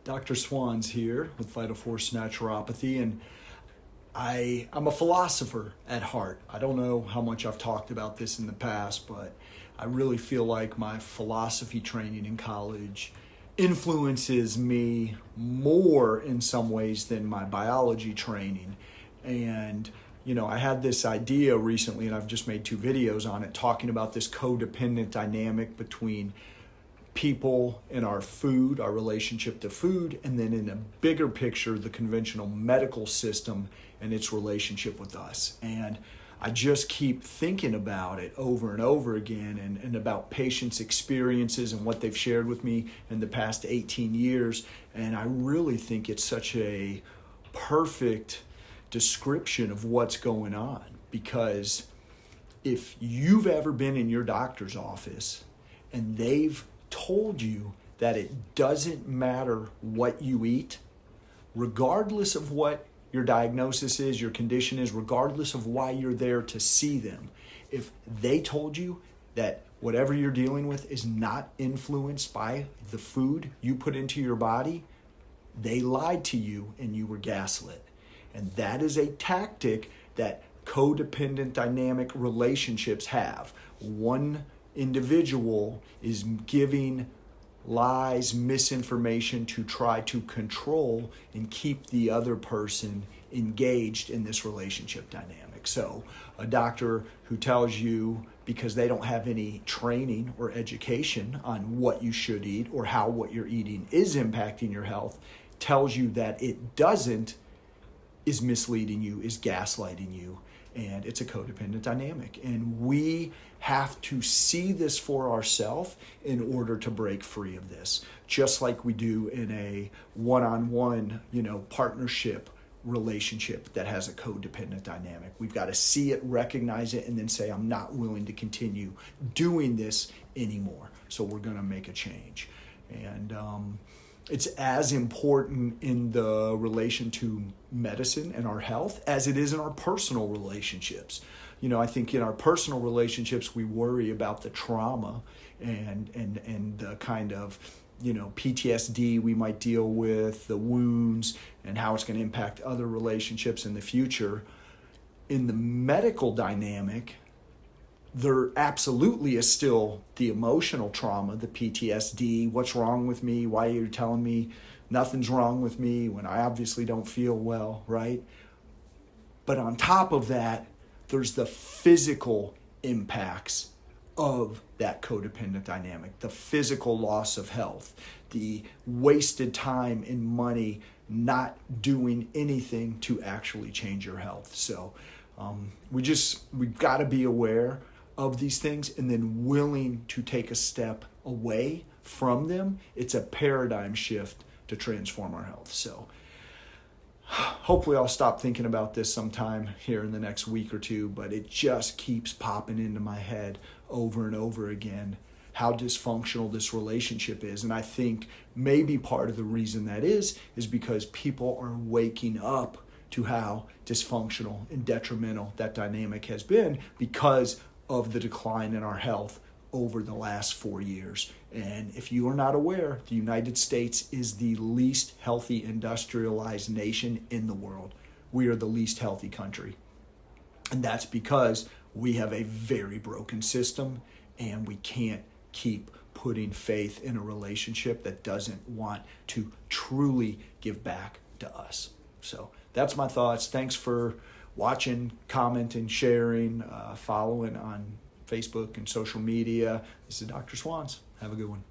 Dr. Swanz here with Vital Force Naturopathy, and I'm a philosopher at heart. I don't know how much I've talked about this in the past, but I really feel like my philosophy training in college influences me more in some ways than my biology training. And I had this idea recently, and I've just made 2 videos on it, talking about this codependent dynamic between people and our food, our relationship to food, and then in a bigger picture, the conventional medical system and its relationship with us. And I just keep thinking about it over and over again, and about patients' experiences and what they've shared with me in the past 18 years. And I really think it's such a perfect description of what's going on, because if you've ever been in your doctor's office and they've told you that it doesn't matter what you eat, regardless of what your diagnosis is, your condition is, regardless of why you're there to see them, if they told you that whatever you're dealing with is not influenced by the food you put into your body, they lied to you and you were gaslit. And that is a tactic that codependent dynamic relationships have. One individual is giving lies, misinformation to try to control and keep the other person engaged in this relationship dynamic. So a doctor who tells you, because they don't have any training or education on what you should eat or how what you're eating is impacting your health, tells you that it doesn't, is misleading you, is gaslighting you. And it's a codependent dynamic. And we have to see this for ourselves in order to break free of this. Just like we do in a one-on-one, partnership relationship that has a codependent dynamic. We've got to see it, recognize it, and then say, I'm not willing to continue doing this anymore. So we're going to make a change. And it's as important in the relation to medicine and our health as it is in our personal relationships. I think in our personal relationships, we worry about the trauma and the kind of, PTSD we might deal with, the wounds, and how it's going to impact other relationships in the future. In the medical dynamic, there absolutely is still the emotional trauma, the PTSD. What's wrong with me? Why are you telling me nothing's wrong with me when I obviously don't feel well, right? But on top of that, there's the physical impacts of that codependent dynamic, the physical loss of health, the wasted time and money not doing anything to actually change your health. So we've got to be aware of these things and then willing to take a step away from them. It's a paradigm shift to transform our health. So hopefully I'll stop thinking about this sometime here in the next week or 2, but it just keeps popping into my head over and over again how dysfunctional this relationship is. And I think maybe part of the reason that is because people are waking up to how dysfunctional and detrimental that dynamic has been because of the decline in our health over the last 4 years. And if you are not aware, the United States is the least healthy industrialized nation in the world. We are the least healthy country. And that's because we have a very broken system, and we can't keep putting faith in a relationship that doesn't want to truly give back to us. So that's my thoughts. Thanks for watching, commenting, sharing, following on Facebook and social media. This is Dr. Swanz. Have a good one.